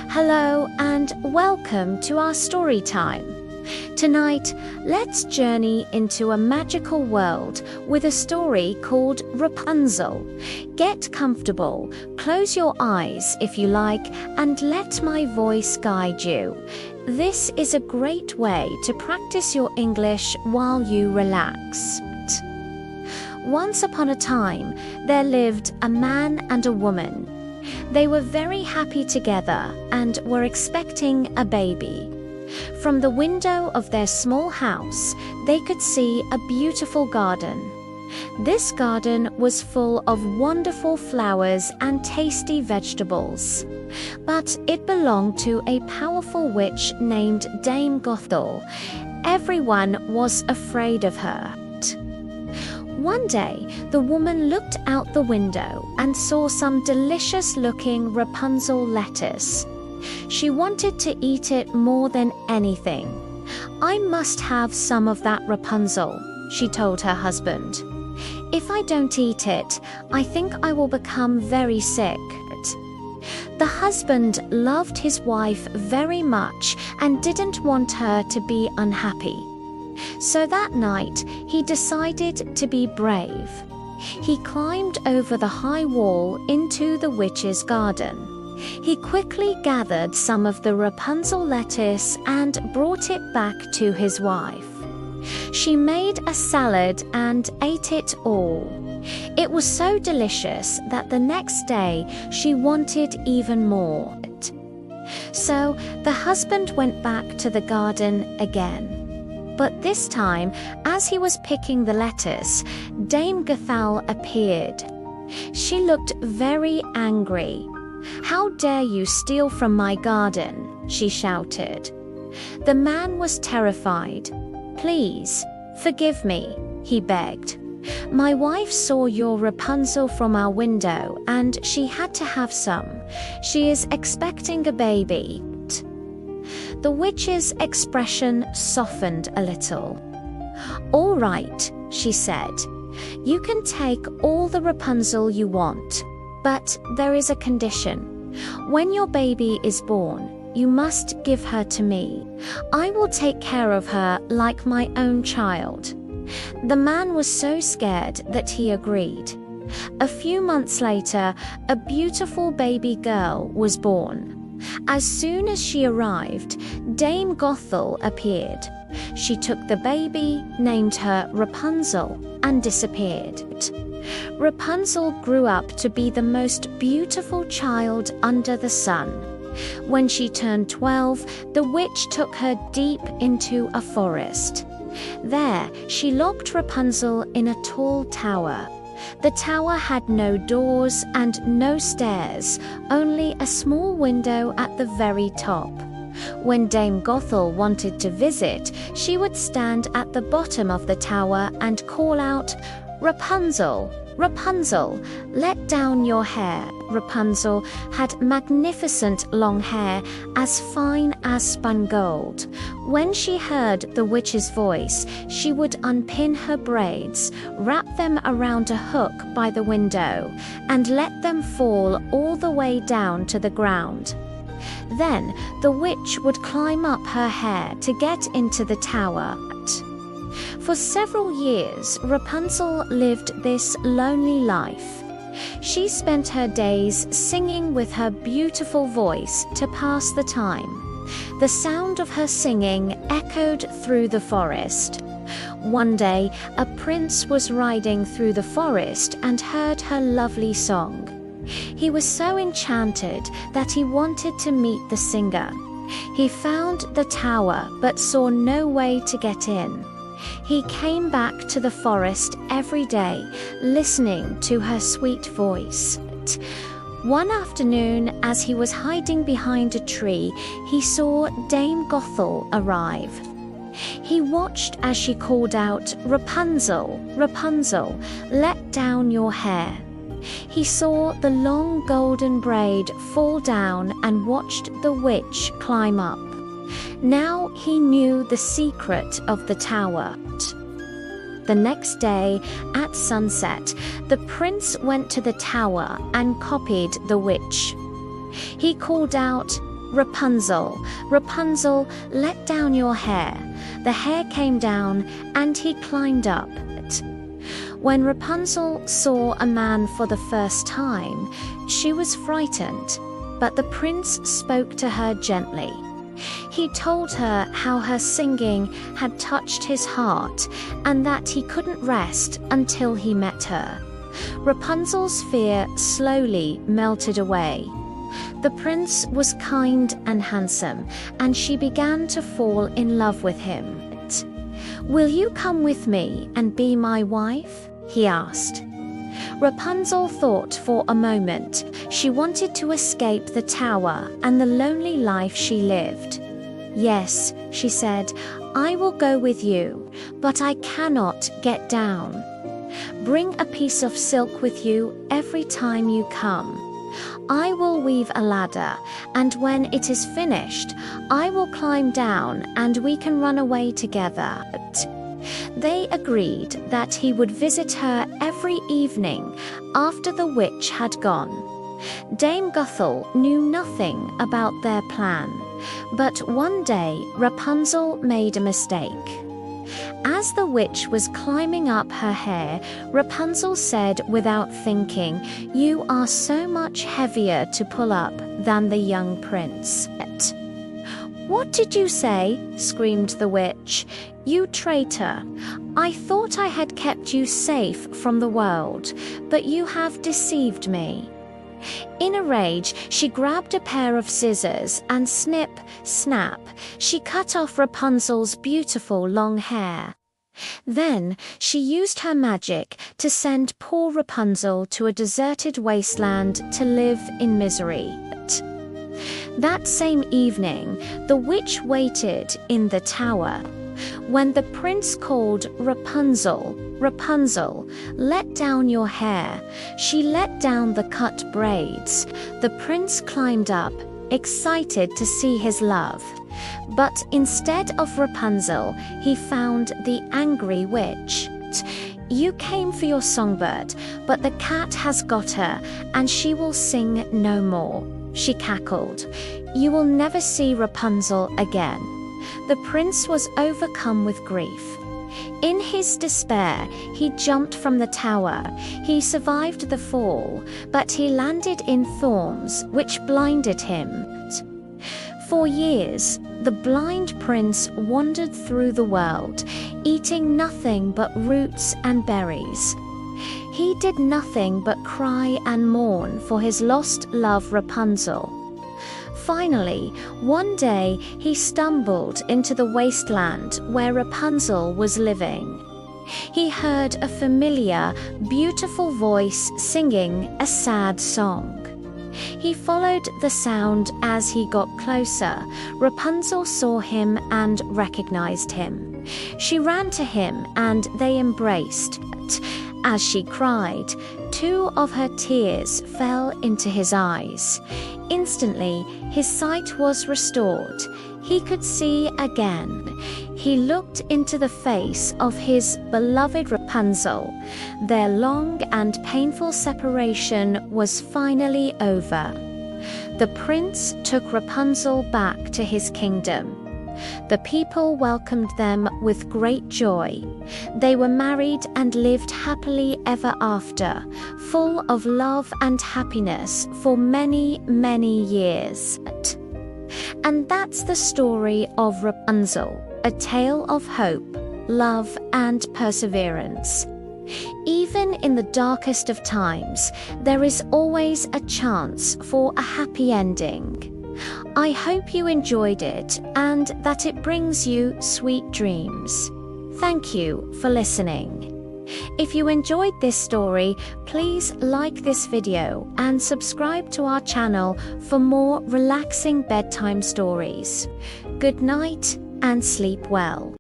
Hello and welcome to our story time. Tonight, let's journey into a magical world with a story called Rapunzel. Get comfortable, close your eyes if you like, and let my voice guide you. This is a great way to practice your English while you relax. Once upon a time, there lived a man and a woman. They were very happy together and were expecting a baby. From the window of their small house, they could see a beautiful garden. This garden was full of wonderful flowers and tasty vegetables. But it belonged to a powerful witch named Dame Gothel. Everyone was afraid of her. One day, the woman looked out the window and saw some delicious-looking Rapunzel lettuce. She wanted to eat it more than anything. "I must have some of that Rapunzel," she told her husband. "If I don't eat it, I think I will become very sick." The husband loved his wife very much and didn't want her to be unhappy. So that night, he decided to be brave. He climbed over the high wall into the witch's garden. He quickly gathered some of the Rapunzel lettuce and brought it back to his wife. She made a salad and ate it all. It was so delicious that the next day she wanted even more. So the husband went back to the garden again. But this time, as he was picking the lettuce, Dame Gothel appeared. She looked very angry. "How dare you steal from my garden?" she shouted. The man was terrified. "Please, forgive me," he begged. "My wife saw your Rapunzel from our window and she had to have some. She is expecting a baby." The witch's expression softened a little. "All right," she said. "You can take all the Rapunzel you want, but there is a condition. When your baby is born, you must give her to me. I will take care of her like my own child." The man was so scared that he agreed. A few months later, a beautiful baby girl was born. As soon as she arrived, Dame Gothel appeared. She took the baby, named her Rapunzel, and disappeared. Rapunzel grew up to be the most beautiful child under the sun. When she turned 12, the witch took her deep into a forest. There, she locked Rapunzel in a tall tower. The tower had no doors and no stairs, only a small window at the very top. When Dame Gothel wanted to visit, she would stand at the bottom of the tower and call out, "Rapunzel, Rapunzel, let down your hair." Rapunzel had magnificent long hair, as fine as spun gold. When she heard the witch's voice, she would unpin her braids, wrap them around a hook by the window, and let them fall all the way down to the ground. Then the witch would climb up her hair to get into the tower. For several years, Rapunzel lived this lonely life. She spent her days singing with her beautiful voice to pass the time. The sound of her singing echoed through the forest. One day, a prince was riding through the forest and heard her lovely song. He was so enchanted that he wanted to meet the singer. He found the tower but saw no way to get in. He came back to the forest every day, listening to her sweet voice. One afternoon, as he was hiding behind a tree, he saw Dame Gothel arrive. He watched as she called out, "Rapunzel, Rapunzel, let down your hair." He saw the long golden braid fall down and watched the witch climb up. Now he knew the secret of the tower. The next day, at sunset, the prince went to the tower and copied the witch. He called out, "Rapunzel, Rapunzel, let down your hair." The hair came down, and he climbed up it. When Rapunzel saw a man for the first time, she was frightened, but the prince spoke to her gently. He told her how her singing had touched his heart and that he couldn't rest until he met her. Rapunzel's fear slowly melted away. The prince was kind and handsome, and she began to fall in love with him. "Will you come with me and be my wife?" he asked. Rapunzel thought for a moment. She wanted to escape the tower and the lonely life she lived. "Yes," she said, "I will go with you, but I cannot get down. Bring a piece of silk with you every time you come. I will weave a ladder, and when it is finished, I will climb down and we can run away together." They agreed that he would visit her every evening after the witch had gone. Dame Gothel knew nothing about their plan, but one day Rapunzel made a mistake. As the witch was climbing up her hair, Rapunzel said without thinking, "You are so much heavier to pull up than the young prince." "What did you say?" screamed the witch. "You traitor! I thought I had kept you safe from the world, but you have deceived me." In a rage, she grabbed a pair of scissors and snip, snap, she cut off Rapunzel's beautiful long hair. Then she used her magic to send poor Rapunzel to a deserted wasteland to live in misery. That same evening, the witch waited in the tower. When the prince called, "Rapunzel, Rapunzel, let down your hair," she let down the cut braids. The prince climbed up, excited to see his love. But instead of Rapunzel, he found the angry witch. "You came for your songbird, but the cat has got her, and she will sing no more," she cackled. "You will never see Rapunzel again." The prince was overcome with grief. In his despair, he jumped from the tower. He survived the fall, but he landed in thorns, which blinded him. For years, the blind prince wandered through the world, eating nothing but roots and berries. He did nothing but cry and mourn for his lost love Rapunzel. Finally, one day he stumbled into the wasteland where Rapunzel was living. He heard a familiar, beautiful voice singing a sad song. He followed the sound as he got closer. Rapunzel saw him and recognized him. She ran to him and they embraced. As she cried, 2 of her tears fell into his eyes. Instantly, his sight was restored. He could see again. He looked into the face of his beloved Rapunzel. Their long and painful separation was finally over. The prince took Rapunzel back to his kingdom. The people welcomed them with great joy. They were married and lived happily ever after, full of love and happiness for many, many years. And that's the story of Rapunzel, a tale of hope, love, and perseverance. Even in the darkest of times, there is always a chance for a happy ending. I hope you enjoyed it and that it brings you sweet dreams. Thank you for listening. If you enjoyed this story, please like this video and subscribe to our channel for more relaxing bedtime stories. Good night and sleep well.